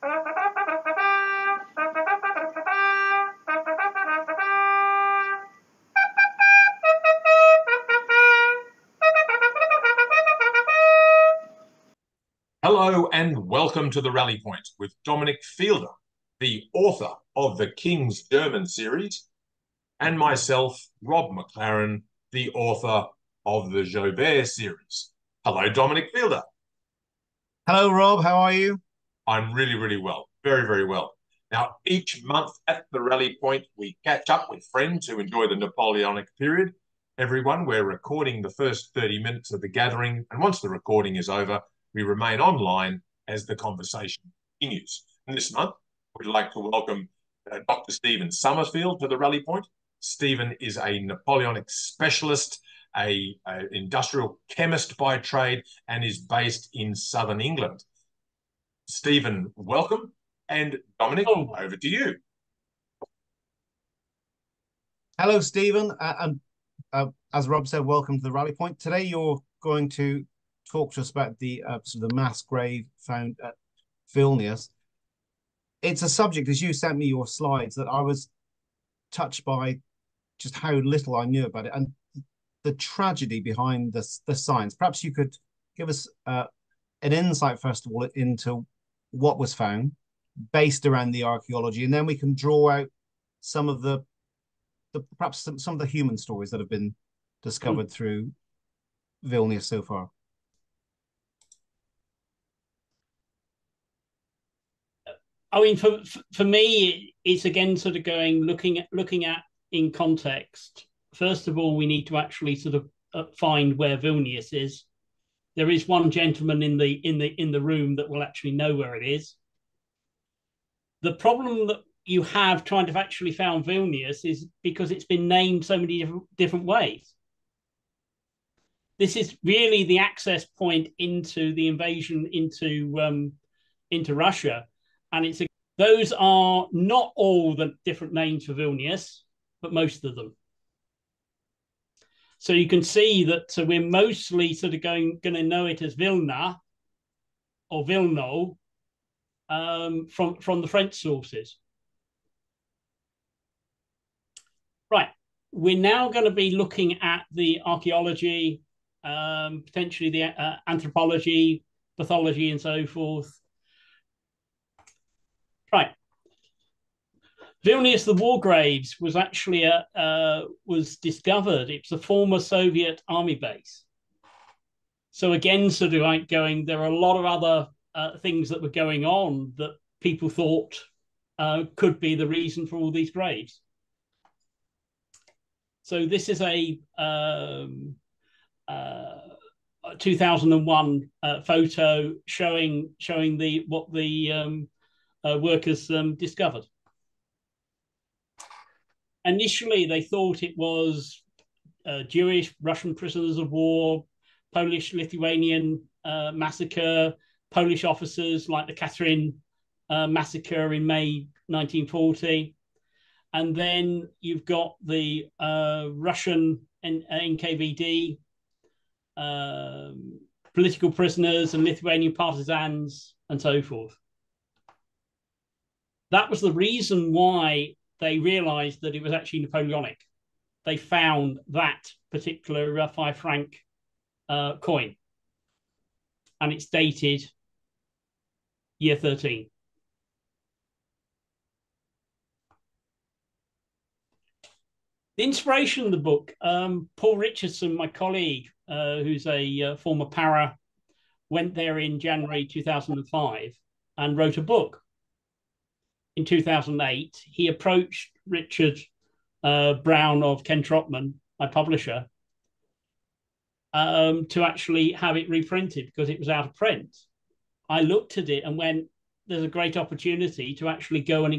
Hello and welcome to the Rally Point with Dominic Fielder, the author of the King's German series, and myself, Rob McLaren, the author of the Joubert series. Hello, Dominic Fielder. Hello, Rob. How are you? I'm really, really well. Very, very well. Now, each month at the Rally Point, we catch up with friends who enjoy the Napoleonic period. Everyone, we're recording the first 30 minutes of the gathering, and once the recording is over, we remain online as the conversation continues. And this month, we'd like to welcome Dr. Stephen Summerfield to the Rally Point. Stephen is a Napoleonic specialist, an industrial chemist by trade, and is based in southern England. Stephen, welcome. And Dominic, over to you. Hello, Stephen. And as Rob said, welcome to the Rally Point. Today, you're going to talk to us about the sort of the mass grave found at Vilnius. It's a subject, as you sent me your slides, that I was touched by just how little I knew about it and the tragedy behind the science. Perhaps you could give us an insight, first of all, into what was found based around the archaeology, and then we can draw out some of the perhaps some of the human stories that have been discovered through Vilnius so far. I mean, for me, it's again sort of looking at in context. First of all, we need to actually sort of find where Vilnius is. There is one gentleman in the room that will actually know where it is. The problem that you have trying to actually found Vilnius is because it's been named so many different ways. This is really the access point into the invasion into Russia. And those are not all the different names for Vilnius, but most of them. So you can see that we're mostly sort of going to know it as Vilna or Vilno from the French sources. Right, we're now going to be looking at the archaeology, potentially the anthropology, pathology, and so forth. Right. Vilnius, the war graves, was actually was discovered. It's a former Soviet army base. So again, sort of like there are a lot of other things that were going on that people thought could be the reason for all these graves. So this is a 2001 photo showing what the workers discovered. Initially, they thought it was Jewish, Russian prisoners of war, Polish, Lithuanian massacre, Polish officers like the Catherine massacre in May 1940. And then you've got the Russian NKVD, political prisoners and Lithuanian partisans and so forth. That was the reason why they realized that it was actually Napoleonic. They found that particular 5 franc coin, and it's dated year 13. The inspiration of the book, Paul Richardson, my colleague, who's a former para, went there in January 2005 and wrote a book. In 2008, he approached Richard Brown of Ken Trotman, my publisher, to actually have it reprinted because it was out of print. I looked at it and went, there's a great opportunity to actually go and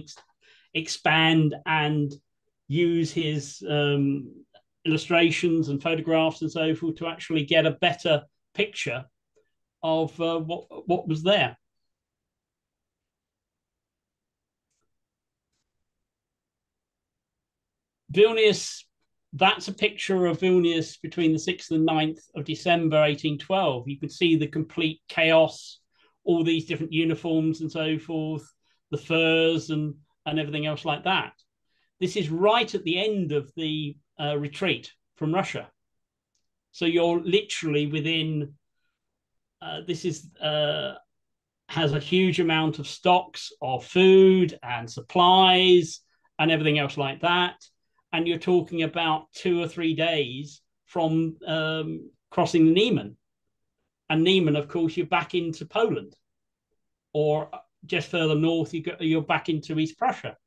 expand and use his illustrations and photographs and so forth to actually get a better picture of what was there. Vilnius, that's a picture of Vilnius between the 6th and 9th of December 1812. You can see the complete chaos, all these different uniforms and so forth, the furs and everything else like that. This is right at the end of the retreat from Russia. So you're literally within, has a huge amount of stocks of food and supplies and everything else like that. And you're talking about 2 or 3 days from crossing the Niemen. And Niemen, of course, you're back into Poland. Or just further north, you're back into East Prussia.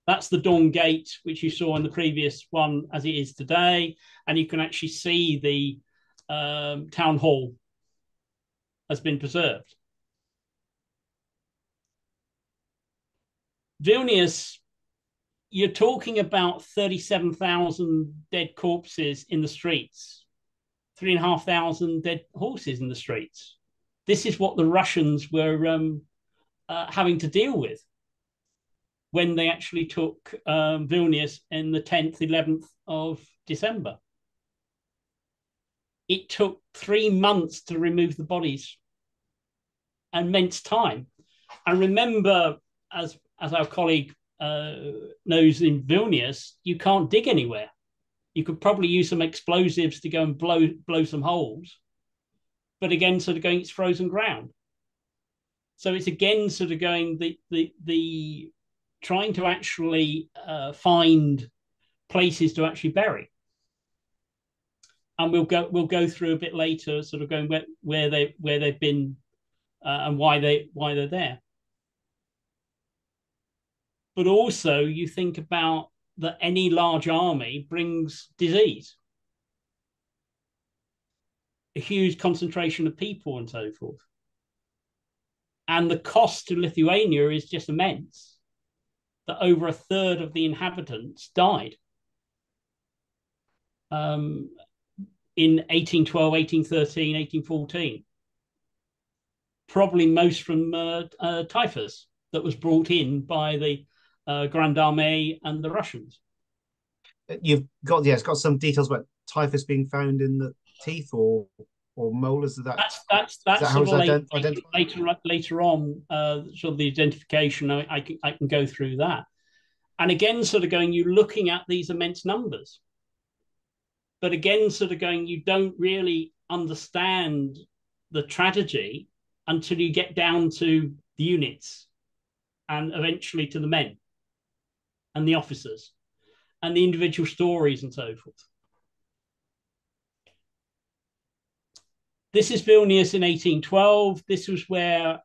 That's the Dawn Gate, which you saw in the previous one as it is today. And you can actually see the town hall has been preserved. Vilnius, you're talking about 37,000 dead corpses in the streets, 3,500 dead horses in the streets. This is what the Russians were having to deal with when they actually took Vilnius in the 10th, 11th of December. It took 3 months to remove the bodies, immense time. And remember, as our colleague knows, in Vilnius, you can't dig anywhere. You could probably use some explosives to go and blow some holes. But again, sort of going, it's frozen ground. So it's again sort of going the trying to actually find places to actually bury. And we'll go through a bit later, sort of going where they've been and why they're there. But also you think about that any large army brings disease, a huge concentration of people and so forth. And the cost to Lithuania is just immense, that over a third of the inhabitants died in 1812, 1813, 1814. Probably most from typhus that was brought in by the Grand Armée and the Russians. You've got, it's got some details about typhus being found in the teeth or molars. That's how it's identified? Later on, sort of the identification. I can go through that. And again, sort of going, you're looking at these immense numbers. But again, sort of going, you don't really understand the tragedy until you get down to the units and eventually to the men and the officers and the individual stories and so forth. This is Vilnius in 1812. This was where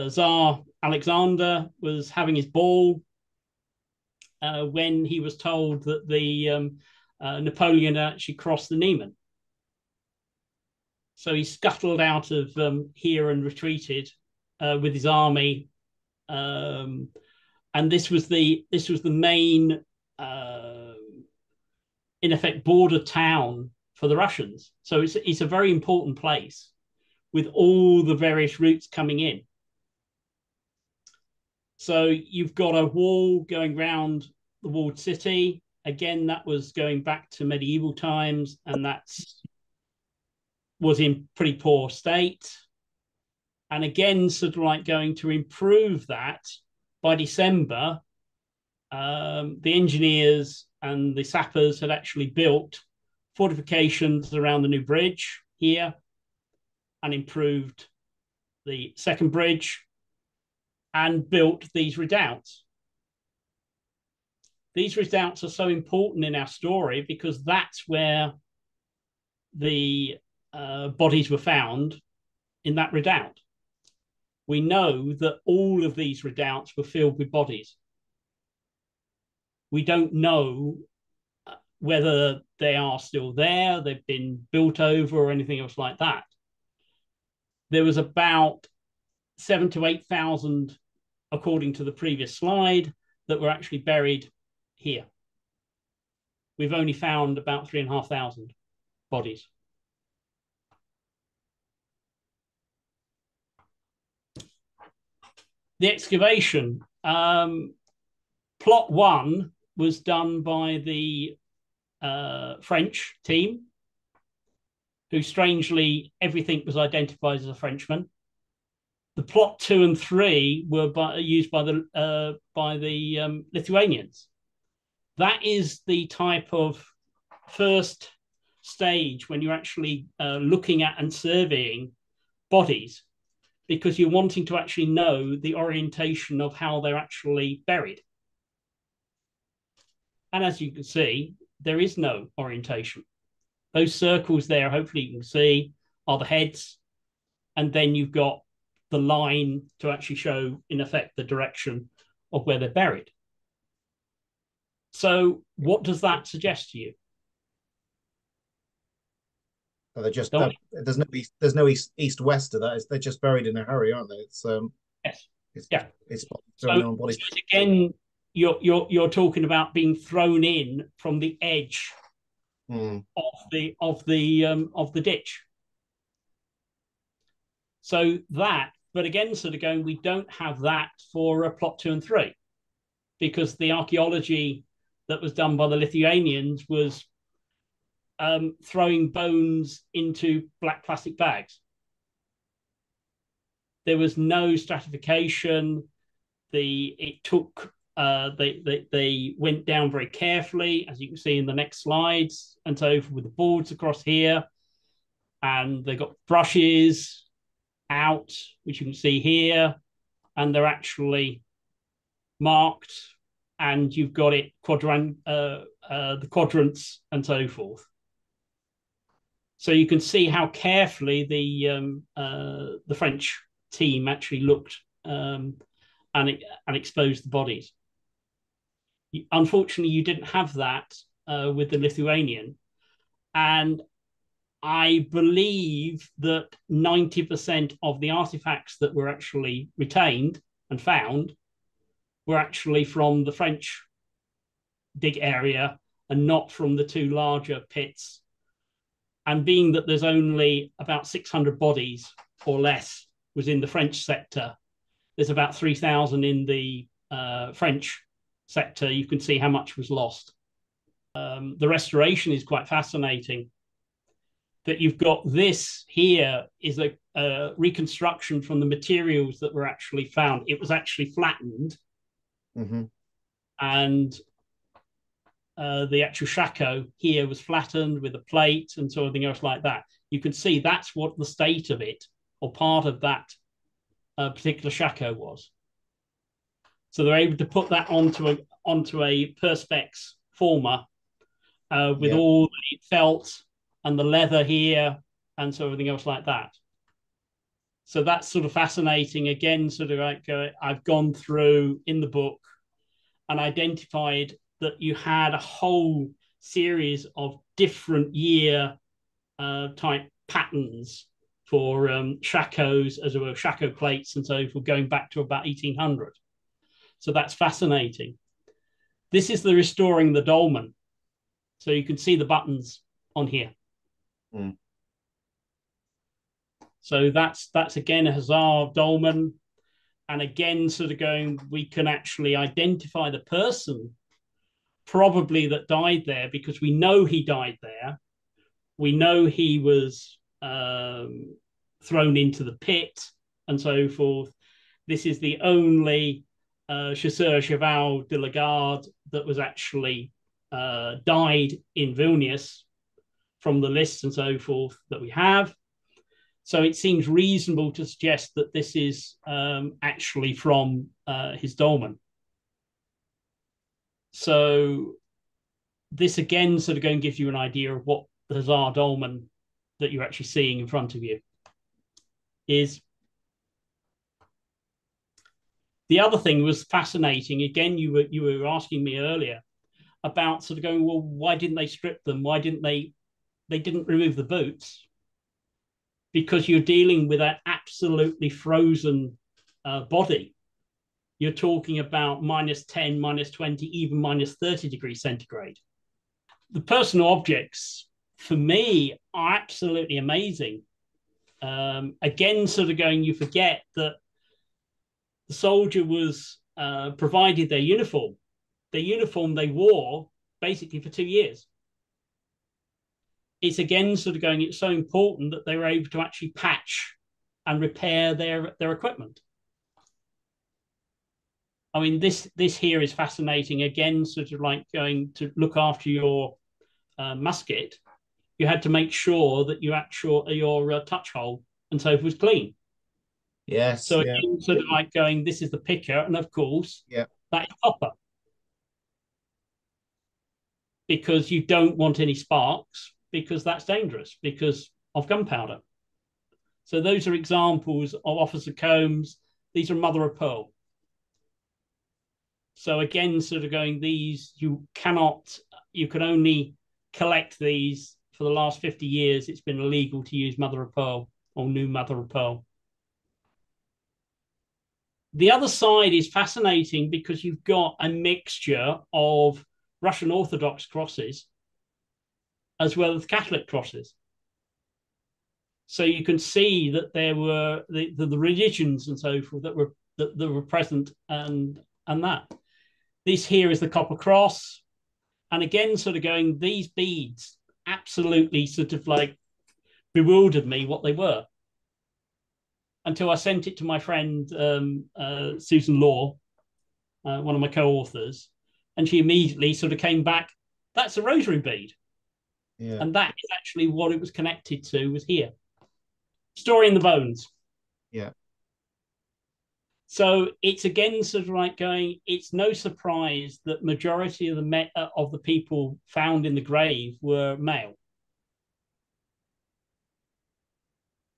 Tsar Alexander was having his ball when he was told that the Napoleon had actually crossed the Niemen. So he scuttled out of here and retreated with his army, and this was the main, in effect, border town for the Russians. So it's a very important place with all the various routes coming in. So you've got a wall going round the walled city. Again, that was going back to medieval times, and was in pretty poor state. And again, sort of like going to improve that by December, the engineers and the sappers had actually built fortifications around the new bridge here and improved the second bridge and built these redoubts. These redoubts are so important in our story because that's where the bodies were found, in that redoubt. We know that all of these redoubts were filled with bodies. We don't know whether they are still there, they've been built over or anything else like that. There was about 7,000 to 8,000, according to the previous slide, that were actually buried here. We've only found about 3,500 bodies. The excavation, plot one was done by the French team. who strangely everything was identified as a Frenchman. The plot 2 and 3 were used by the Lithuanians. That is the type of first stage when you're actually looking at and surveying bodies, because you're wanting to actually know the orientation of how they're actually buried. And as you can see, there is no orientation. Those circles there, hopefully you can see, are the heads. And then you've got the line to actually show, in effect, the direction of where they're buried. So what does that suggest to you? They're just there's no east west to that. They're just buried in a hurry, aren't they? It's yes, it's so again, you're talking about being thrown in from the edge of the ditch. So that, but again, sort of going, we don't have that for plot 2 and 3, because the archaeology that was done by the Lithuanians was throwing bones into black plastic bags. There was no stratification. They went down very carefully, as you can see in the next slides, and so with the boards across here, and they got brushes out, which you can see here, and they're actually marked, and you've got it the quadrants and so forth. So you can see how carefully the French team actually looked and exposed the bodies. Unfortunately, you didn't have that with the Lithuanian, and I believe that 90% of the artifacts that were actually retained and found were actually from the French dig area and not from the 2 larger pits. And being that there's only about 600 bodies or less was in the French sector, there's about 3,000 in the French sector. You can see how much was lost. The restoration is quite fascinating. That you've got this here is a reconstruction from the materials that were actually found. It was actually flattened, and the actual shako here was flattened with a plate and so everything else like that. You can see that's what the state of it, or part of that particular shako was. So they're able to put that onto a perspex former with all the felt and the leather here and so everything else like that. So that's sort of fascinating. Again, sort of like I've gone through in the book and identified that you had a whole series of different year type patterns for shakos, as well as shako plates and so forth, going back to about 1800. So that's fascinating. This is the restoring the dolmen. So you can see the buttons on here. So that's again a Hussar dolman. And again, sort of going, we can actually identify the person probably that died there, because we know he died there. We know he was thrown into the pit and so forth. This is the only chasseur cheval de la garde that was actually died in Vilnius from the lists and so forth that we have. So it seems reasonable to suggest that this is actually from his dolmen. So this again sort of going to give you an idea of what the Hussar dolmen that you're actually seeing in front of you is. The other thing was fascinating. Again, you were asking me earlier about sort of going, well, why didn't they strip them? Why didn't they didn't remove the boots? Because you're dealing with an absolutely frozen body. You're talking about -10, -20, even -30 degrees centigrade. The personal objects, for me, are absolutely amazing. Again, sort of going, you forget that the soldier was provided their uniform. Their uniform they wore basically for 2 years. it's again sort of going, it's so important that they were able to actually patch and repair their equipment. I mean, this here is fascinating. Again, sort of like going to look after your musket, you had to make sure that your touch hole and so forth was clean. Yes. So yeah. again, sort of like going, this is the picker, and of course, Yeah. that is copper, because you don't want any sparks, because that's dangerous because of gunpowder. So those are examples of officer combs. These are mother of pearl. So again, sort of going, these you can only collect these. For the last 50 years, it's been illegal to use mother of pearl or new mother of pearl. The other side is fascinating because you've got a mixture of Russian Orthodox crosses as well as Catholic crosses. So you can see that there were the religions and so forth that were present, and that. This here is the copper cross. And again, sort of going, these beads absolutely sort of like bewildered me what they were, until I sent it to my friend Susan Law, one of my co-authors, and she immediately sort of came back, that's a rosary bead. Yeah. And that is actually what it was connected to, was here. Story in the bones. Yeah. So it's again sort of like going, it's no surprise that majority of the people found in the grave were male.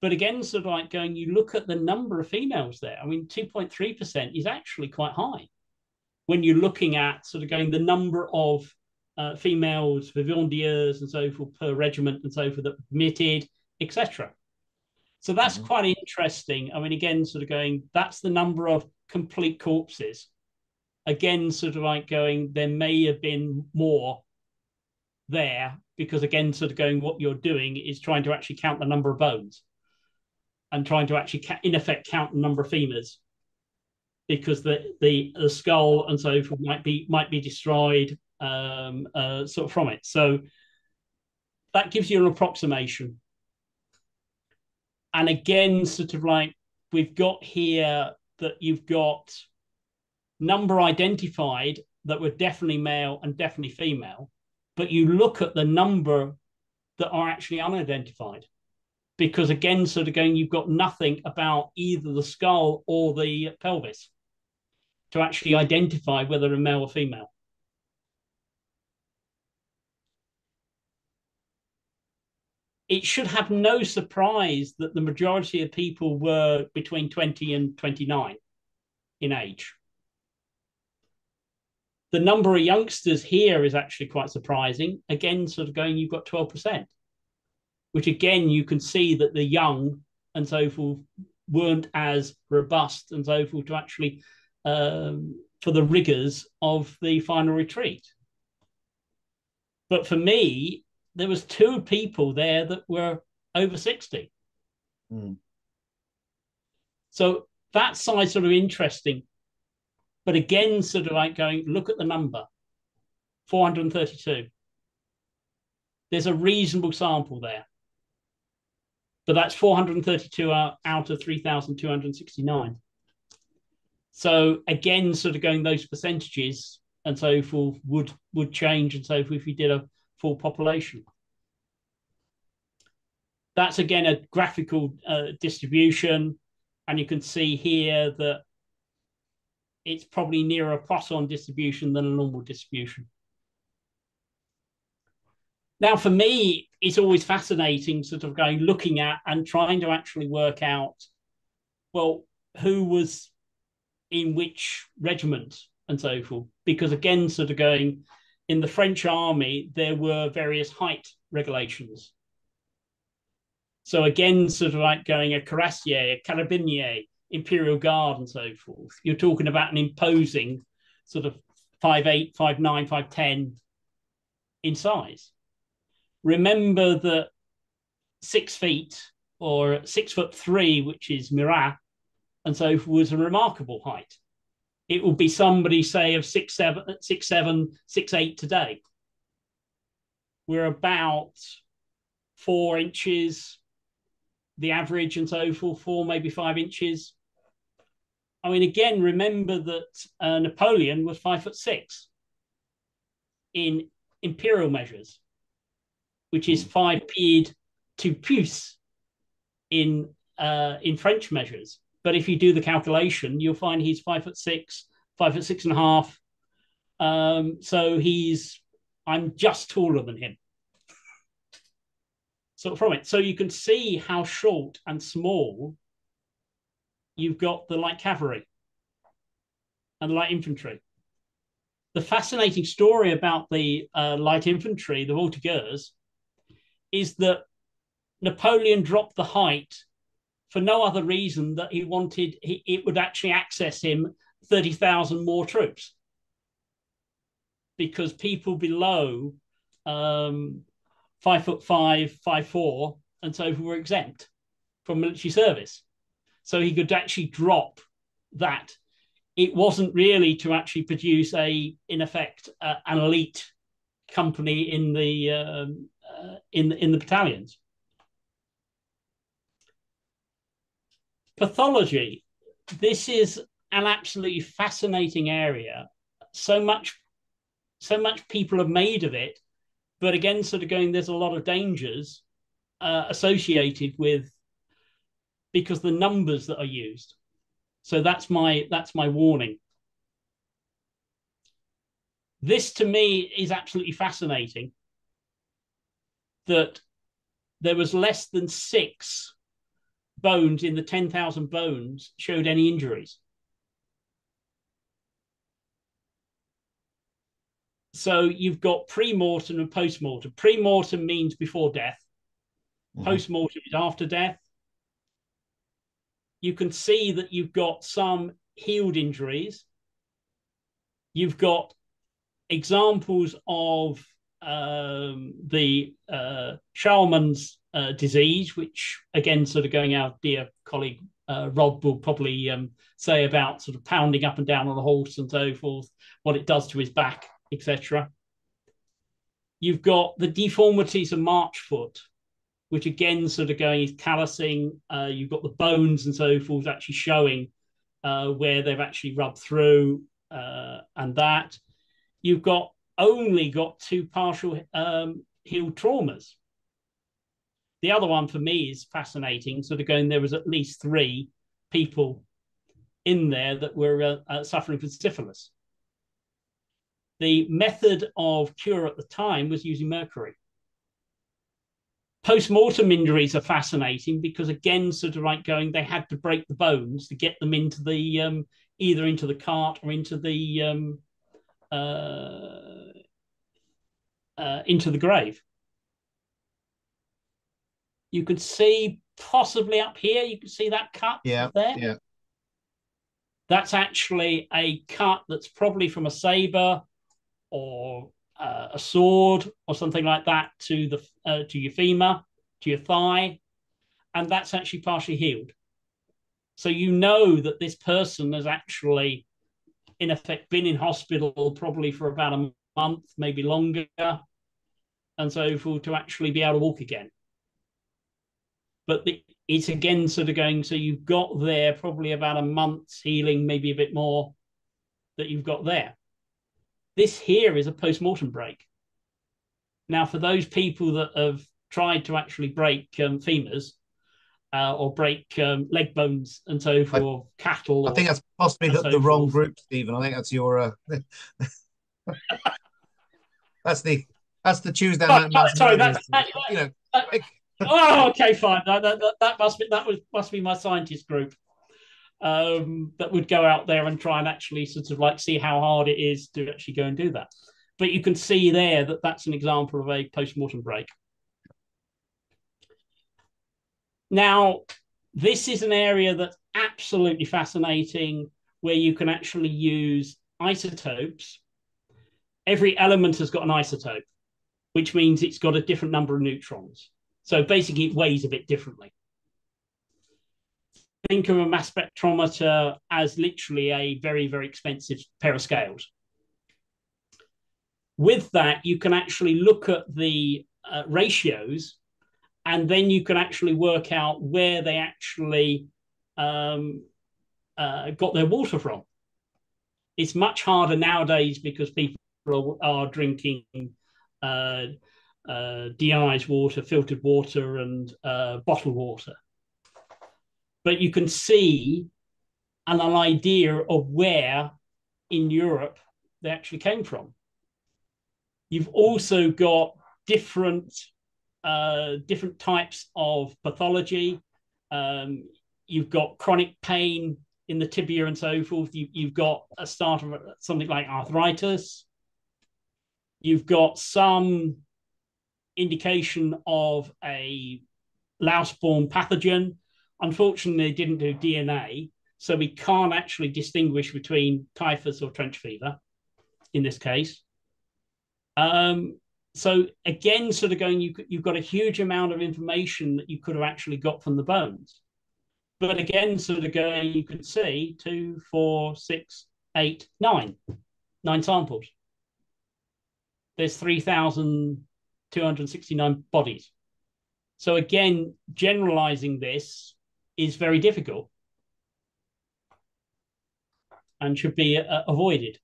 But again, sort of like going, you look at the number of females there. I mean, 2.3% is actually quite high when you're looking at sort of going the number of females, vivandiers and so forth per regiment and so forth that were permitted, etc. So that's quite interesting. I mean, again, sort of going, that's the number of complete corpses. Again, sort of like going, there may have been more there, because again, sort of going, what you're doing is trying to actually count the number of bones and trying to actually, in effect, count the number of femurs, because the skull and so forth might be destroyed sort of from it. So that gives you an approximation. And again, sort of like, we've got here that you've got number identified that were definitely male and definitely female, but you look at the number that are actually unidentified, because again, sort of going, you've got nothing about either the skull or the pelvis to actually identify whether a male or female. It should have no surprise that the majority of people were between 20 and 29 in age. The number of youngsters here is actually quite surprising. Again, sort of going, you've got 12%, which again, you can see that the young and so forth weren't as robust and so forth to actually, for the rigors of the final retreat. But for me, there was 2 people there that were over 60. So that side's sort of interesting. But again, sort of like going, look at the number, 432. There's a reasonable sample there. But that's 432 out of 3,269. So again, sort of going, those percentages and so forth would change and so forth if you did a full population. That's again a graphical distribution, and you can see here that it's probably nearer a Poisson distribution than a normal distribution. Now, for me, it's always fascinating sort of going, looking at and trying to actually work out, well, who was in which regiment and so forth. Because again, sort of going, in the French army, there were various height regulations. So again, sort of like going, a cuirassier, a carabinier, Imperial Guard and so forth. You're talking about an imposing sort of 5'8", 5'9", 5'10" in size. Remember that 6 feet or 6'3", which is Murat, and so forth, was a remarkable height. It would be somebody, say, of 6'7", 6'8" today. We're about 4 inches, the average and so forth, 4, maybe 5 inches. I mean, again, remember that Napoleon was 5'6" in imperial measures, which is 5 pied 2 pouces in French measures. But if you do the calculation, you'll find he's 5'6", 5'6.5". So I'm just taller than him. So from it, so you can see how short and small you've got the light cavalry and the light infantry. The fascinating story about the light infantry, the voltigeurs, is that Napoleon dropped the height for no other reason that he wanted it would actually access him 30,000 more troops, because people below 5'5", 5'4", and so were exempt from military service. So he could actually drop that. It wasn't really to actually produce in effect, an elite company in the battalions. Pathology. This is an absolutely fascinating area. So much people have made of it, but again, sort of going, there's a lot of dangers associated with, because the numbers that are used. So that's my warning. This to me is absolutely fascinating, that there was less than 6 bones in the 10,000 bones showed any injuries. So you've got pre-mortem and post-mortem. Pre-mortem means before death. Post-mortem is after death. You can see that you've got some healed injuries. You've got examples of the Charleman's disease, which again, sort of going, our dear colleague Rob will probably say about sort of pounding up and down on a horse and so forth, what it does to his back, etc. You've got the deformities of Marchfoot, which again, sort of going, is callousing. You've got the bones and so forth actually showing where they've actually rubbed through, and that. You've only got 2 partial healed traumas. The other one for me is fascinating, sort of going, there was at least 3 people in there that were suffering from syphilis. The method of cure at the time was using mercury. Post-mortem injuries are fascinating because, again, sort of like going, they had to break the bones to get them into the either into the cart or into the grave. You could see possibly up here, you can see that cut there. Yeah. That's actually a cut that's probably from a saber or a sword or something like that to your femur, to your thigh, and that's actually partially healed. So you know that this person has actually, in effect, been in hospital probably for about a month, maybe longer, and so forth, to actually be able to walk again. But it's again sort of going, so you've got there probably about a month's healing, maybe a bit more, that you've got there. This here is a post-mortem break. Now, for those people that have tried to actually break femurs or break leg bones and so forth, cattle. I think that's possibly the wrong group, Stephen. I think that's your. That's the Tuesday night. Sorry, oh, okay, fine. That must be my scientist group. That would go out there and try and actually sort of like see how hard it is to actually go and do that. But you can see there that that's an example of a post-mortem break. Now, this is an area that's absolutely fascinating, where you can actually use isotopes. Every element has got an isotope, which means it's got a different number of neutrons. So basically it weighs a bit differently. Think of a mass spectrometer as literally a very, very expensive pair of scales. With that, you can actually look at the ratios And then you can actually work out where they actually got their water from. It's much harder nowadays because people are drinking de-ionized water, filtered water, and bottled water. But you can see an idea of where in Europe they actually came from. You've also got different types of pathology. You've got chronic pain in the tibia and so forth. You've got a start of something like arthritis. You've got some indication of a louse-borne pathogen. Unfortunately, they didn't do DNA, so we can't actually distinguish between typhus or trench fever in this case. So again, sort of going, you've got a huge amount of information that you could have actually got from the bones. But again, sort of going, you could see 2, 4, 6, 8, 9 samples. There's 3,269 bodies. So again, generalizing this is very difficult and should be avoided.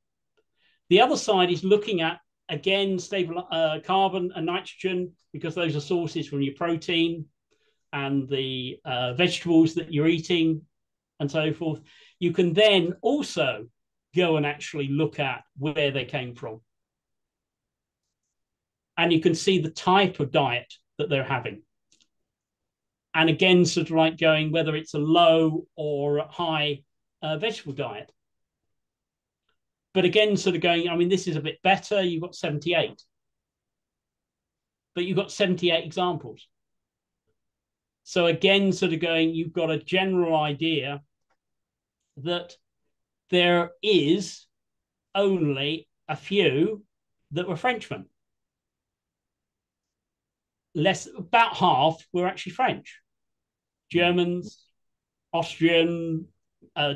The other side is looking at, again, stable carbon and nitrogen, because those are sources from your protein and the vegetables that you're eating and so forth. You can then also go and actually look at where they came from. And you can see the type of diet that they're having. And again, sort of like going whether it's a low or high vegetable diet. But again, sort of going, I mean, this is a bit better. You've got 78. But you've got 78 examples. So again, sort of going, you've got a general idea that there is only a few that were Frenchmen. About half were actually French. Germans, Austrian,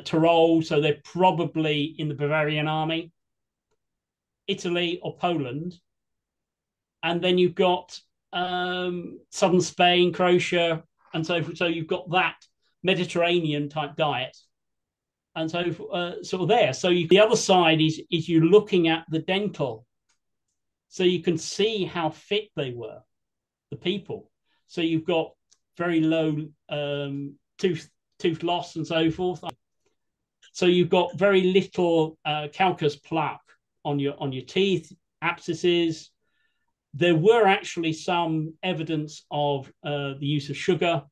Tyrol, so they're probably in the Bavarian army, Italy or Poland. And then you've got southern Spain, Croatia, and so forth. So you've got that Mediterranean type diet. And so sort of there. So the other side is you're looking at the dental. So you can see how fit they were, the people. So you've got very low tooth loss and so forth. So you've got very little calcareous plaque on your teeth, abscesses. There were actually some evidence of the use of sugar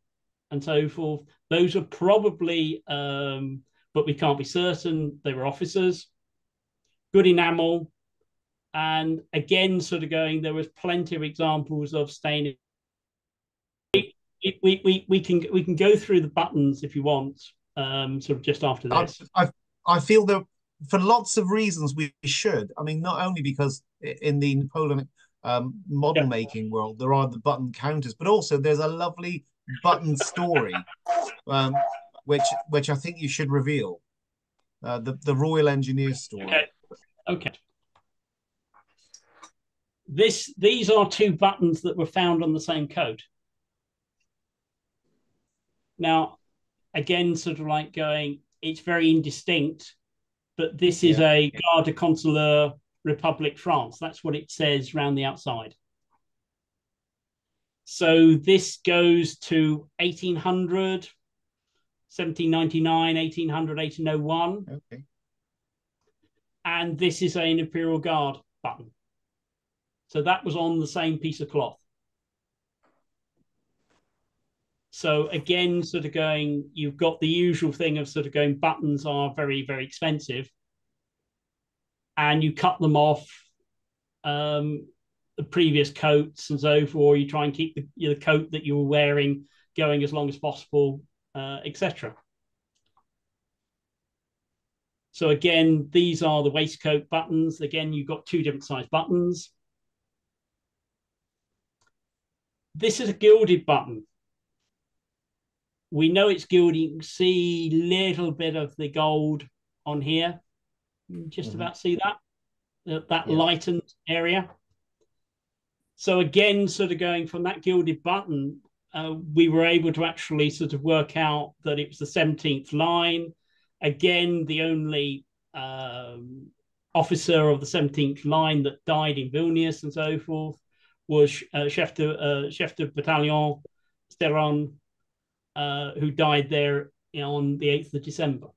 and so forth. Those are probably, but we can't be certain, they were officers. Good enamel. And again, sort of going, there was plenty of examples of staining. We can go through the buttons if you want, sort of just after this. I feel that for lots of reasons we should. I mean, not only because in the Napoleonic model making world there are the button counters, but also there's a lovely button story, which I think you should reveal. The Royal Engineer story. Okay. These are 2 buttons that were found on the same coat. Now, again, sort of like going, it's very indistinct, but this is a Garde Consulaire Republic France. That's what it says around the outside. So this goes to 1800, 1799, 1800, 1801. Okay. And this is an Imperial Guard button. So that was on the same piece of cloth. So again, sort of going, you've got the usual thing of sort of going, buttons are very, very expensive. And you cut them off the previous coats and so forth, or you try and keep the coat that you were wearing going as long as possible, etc. So again, these are the waistcoat buttons. Again, you've got 2 different size buttons. This is a gilded button. We know it's gilded. You can see a little bit of the gold on here. Just about see that lightened area. So again, sort of going from that gilded button, we were able to actually sort of work out that it was the 17th line. Again, the only officer of the 17th line that died in Vilnius and so forth was chef de battalion Steron, who died there on the 8th of December.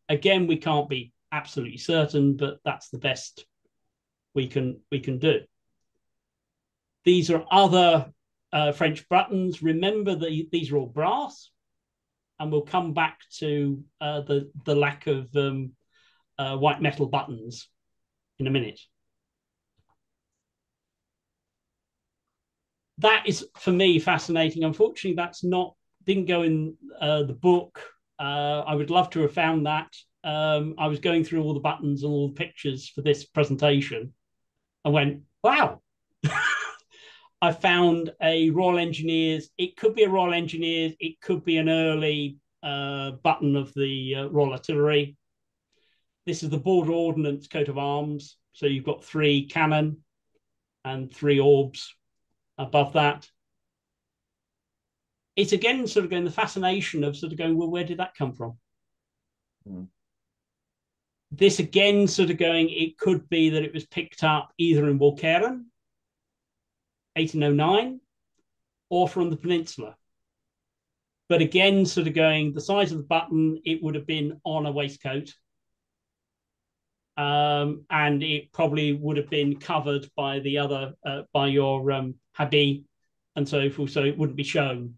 Again, we can't be absolutely certain, but that's the best we can do. These are other French buttons. Remember that these are all brass, and we'll come back to the lack of white metal buttons in a minute. That is, for me, fascinating. Unfortunately, didn't go in the book. I would love to have found that. I was going through all the buttons and all the pictures for this presentation and went, wow. I found a Royal Engineers. It could be a Royal Engineers. It could be an early button of the Royal Artillery. This is the Border Ordnance coat of arms. So you've got 3 cannon and 3 orbs above that. It's again sort of going the fascination of sort of going, well, where did that come from? Mm. This again sort of going, it could be that it was picked up either in Walcheren, 1809, or from the peninsula. But again, sort of going, the size of the button, it would have been on a waistcoat. And it probably would have been covered by the other, by your habit and so forth, so it wouldn't be shown.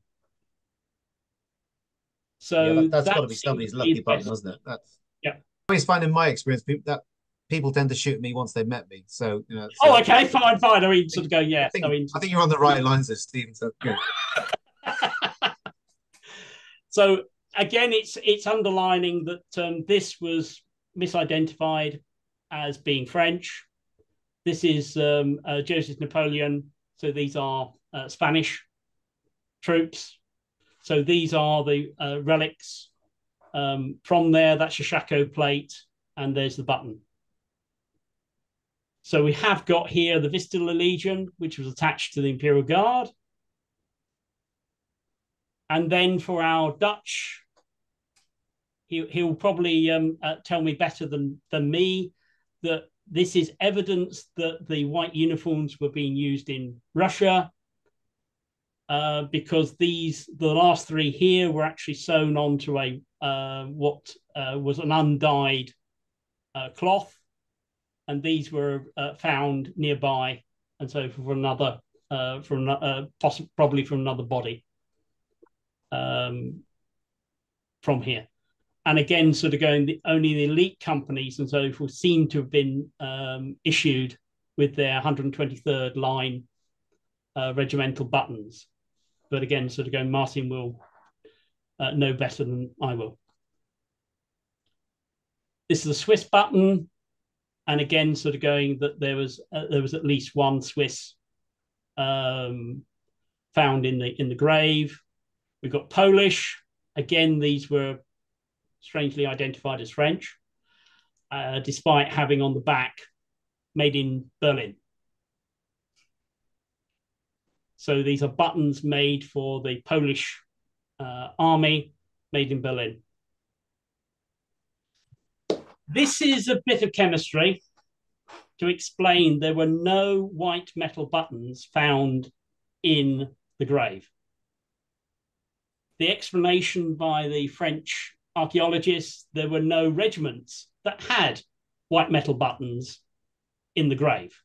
So yeah, that's got to be somebody's lucky button, doesn't it? That's, yeah. I always find in my experience that people tend to shoot me once they've met me. So, you know. So, oh, okay, fine. I mean, sort of go, yeah. I think you're on the right lines there, Stephen. So good. So again, it's underlining that this was misidentified as being French. This is Joseph Napoleon. So these are Spanish troops. So these are the relics from there. That's your Chateau plate, and there's the button. So we have got here the Vistula Legion, which was attached to the Imperial Guard. And then for our Dutch, he'll probably tell me better than me that this is evidence that the white uniforms were being used in Russia, because the last 3 here were actually sewn onto a what was an undyed cloth, and these were found nearby, and so for another probably from another body from here. And again, sort of going, only the elite companies and so forth seem to have been issued with their 123rd line regimental buttons. But again, sort of going, Martin will know better than I will. This is a Swiss button. And again, sort of going that there was at least one Swiss found in the grave. We've got Polish. Again, these were strangely identified as French, despite having on the back made in Berlin. So these are buttons made for the Polish army, made in Berlin. This is a bit of chemistry to explain there were no white metal buttons found in the grave. The explanation by the French archaeologists, there were no regiments that had white metal buttons in the grave.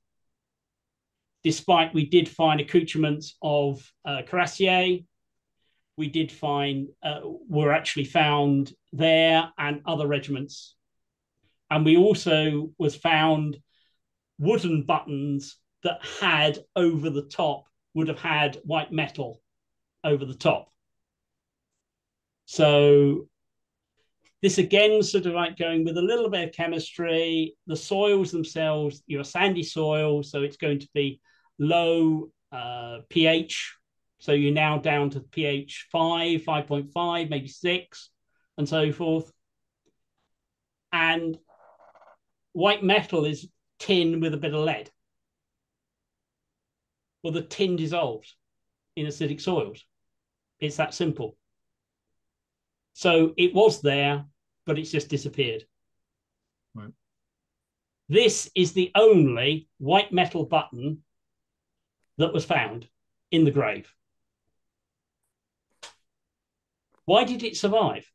Despite we did find accoutrements of cuirassiers, we did find, were actually found there, and other regiments. And we also was found wooden buttons that had over the top, would have had white metal over the top. So this again, sort of like going with a little bit of chemistry, the soils themselves, you're a sandy soil, so it's going to be low pH. So you're now down to pH 5, 5.5, maybe 6, and so forth. And white metal is tin with a bit of lead. Well, the tin dissolves. in acidic soils. It's that simple. So it was there, but it's just disappeared. Right. This is the only white metal button that was found in the grave. Why did it survive?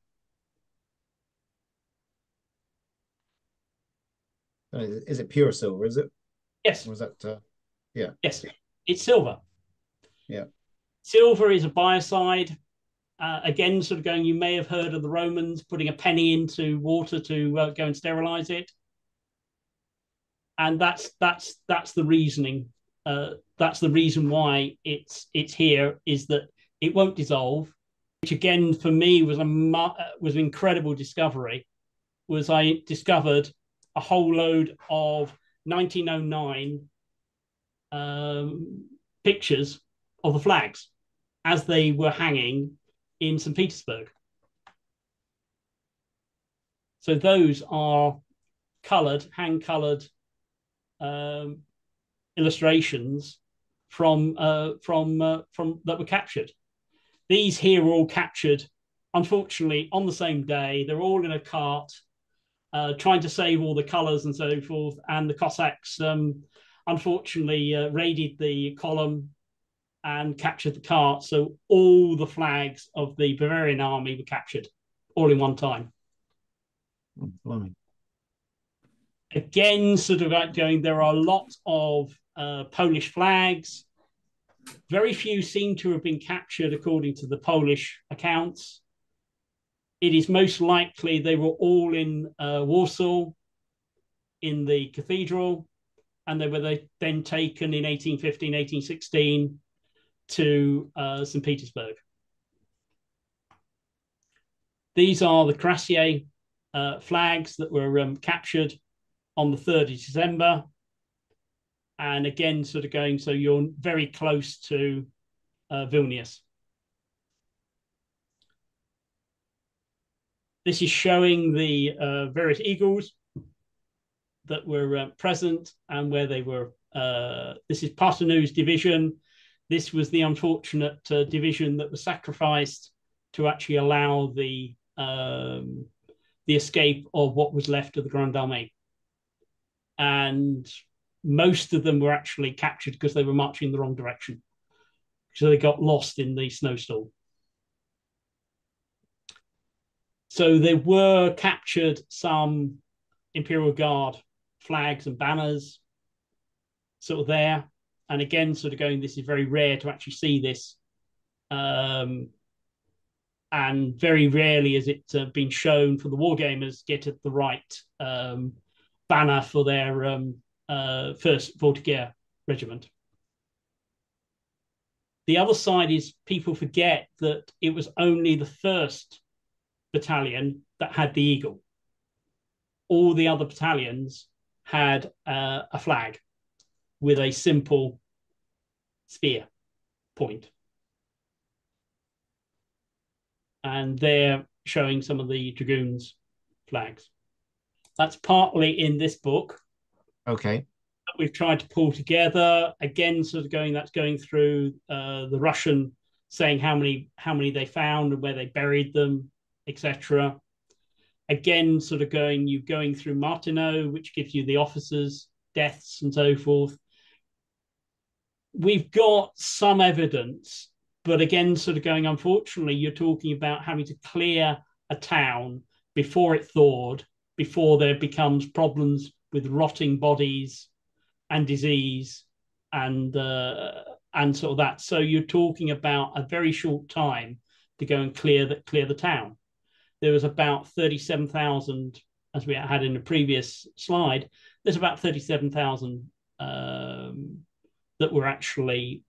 Is it pure silver? Is it? Yes. Or is that? Yeah. Yes, it's silver. Yeah. Silver is a biocide. Again, sort of going, you may have heard of the Romans putting a penny into water to go and sterilize it. And that's the reasoning. That's the reason why it's here, is that it won't dissolve, which again for me was an incredible discovery. Was I discovered a whole load of 1909 pictures of the flags as they were hanging in St. Petersburg. So those are hand-colored illustrations from that were captured. These here were all captured, unfortunately, on the same day. They're all in a cart, trying to save all the colours and so forth. And the Cossacks, unfortunately, raided the column and captured the cart. So all the flags of the Bavarian army were captured, all in one time. Blimey. Again, sort of like going, there are a lot of Polish flags. Very few seem to have been captured according to the Polish accounts. It is most likely they were all in Warsaw, in the cathedral, and they were then taken in 1815, 1816 to St. Petersburg. These are the Cuirassier flags that were captured on the 3rd of December. And again, sort of going, so you're very close to Vilnius. This is showing the various eagles that were present and where they were. This is Partenou's division. This was the unfortunate division that was sacrificed to actually allow the escape of what was left of the Grande Armée. And most of them were actually captured because they were marching in the wrong direction. So they got lost in the snowstorm. So there were captured some Imperial Guard flags and banners sort of there. And again, sort of going, this is very rare to actually see this. And very rarely has it been shown for the wargamers get at the right banner for their 1st Voltigeur Regiment. The other side is people forget that it was only the 1st battalion that had the eagle. All the other battalions had a flag with a simple spear point. And they're showing some of the dragoons' flags. That's partly in this book. Okay. That we've tried to pull together. Again, sort of going, that's going through the Russian, saying how many they found and where they buried them, etc. Again, sort of going through Martineau, which gives you the officers' deaths and so forth. We've got some evidence, but again, sort of going, unfortunately, you're talking about having to clear a town before it thawed, before there becomes problems with rotting bodies and disease and sort of that. So you're talking about a very short time to go and clear the town. There was about 37,000, as we had in the previous slide. There's about 37,000 that were actually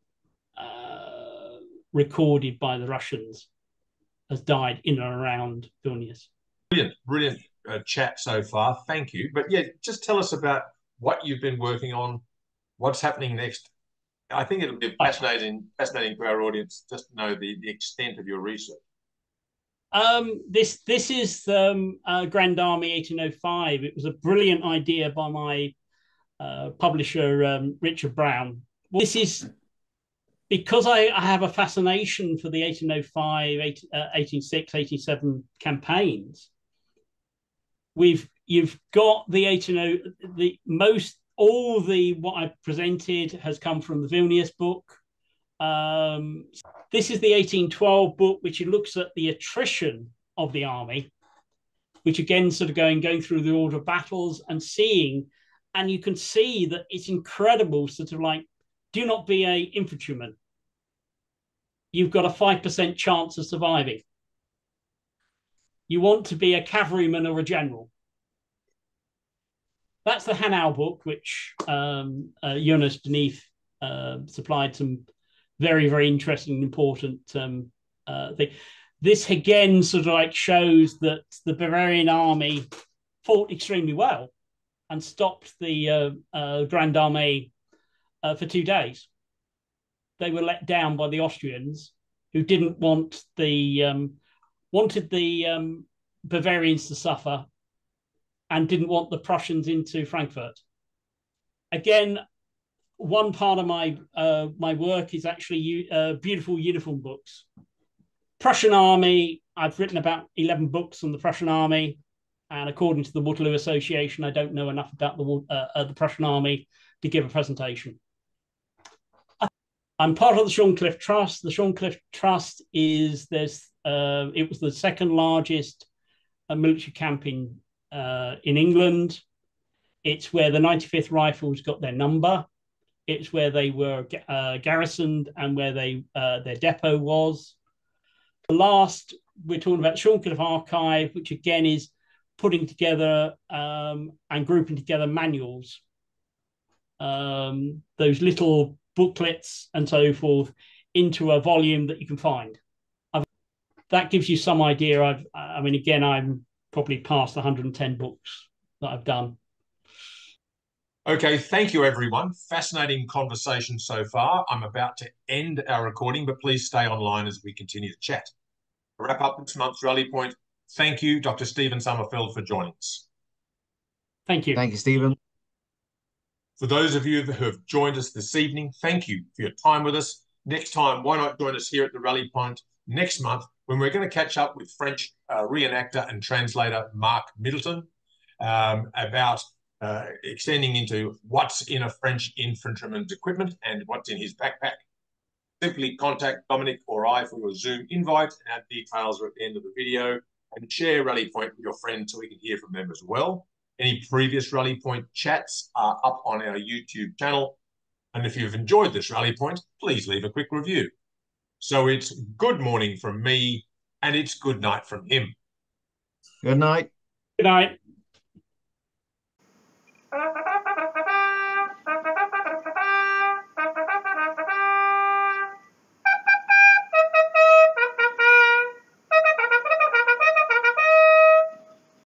recorded by the Russians as died in and around Vilnius. Brilliant chat so far. Thank you. But yeah, just tell us about what you've been working on, what's happening next. I think it'll be fascinating for our audience just to know the extent of your research. This is Grand Army 1805. It was a brilliant idea by my publisher Richard Brown. This is because I have a fascination for the 1805, 1806, 1807 campaigns, you've got the 1800, what I presented has come from the Vilnius book. This is the 1812 book, which looks at the attrition of the army, which again sort of going through the order of battles and seeing, and you can see that it's incredible, sort of like, do not be a infantryman. You've got a 5% chance of surviving. You want to be a cavalryman or a general. That's the Hanau book, which Jonas Deneath supplied some very, very interesting and important thing. This again sort of like shows that the Bavarian army fought extremely well and stopped the Grand Army for 2 days. They were let down by the Austrians, who didn't want wanted the Bavarians to suffer and didn't want the Prussians into Frankfurt. Again, one part of my work is actually beautiful uniform books. Prussian Army, I've written about 11 books on the Prussian Army, and according to the Waterloo Association, I don't know enough about the Prussian Army to give a presentation. I'm part of the Shorncliffe Trust. The Shorncliffe Trust is it was the second largest military camp in England. It's where the 95th Rifles got their number. It's where they were garrisoned and where their depot was. We're talking about Shorncliffe Archive, which again is putting together and grouping together manuals, those little booklets and so forth, into a volume that you can find. That gives you some idea. I mean, again, I'm probably past 110 books that I've done. Okay, thank you, everyone. Fascinating conversation so far. I'm about to end our recording, but please stay online as we continue to chat. To wrap up this month's Rally Point, thank you, Dr. Stephen Summerfield, for joining us. Thank you. Thank you, Stephen. For those of you who have joined us this evening, thank you for your time with us. Next time, why not join us here at the Rally Point next month, when we're going to catch up with French reenactor and translator Mark Middleton about extending into what's in a French infantryman's equipment and what's in his backpack. Simply contact Dominic or I for your Zoom invite, and our details are at the end of the video, and share Rally Point with your friends so we can hear from them as well. Any previous Rally Point chats are up on our YouTube channel. And if you've enjoyed this Rally Point, please leave a quick review. So it's good morning from me, and it's good night from him. Good night. Good night.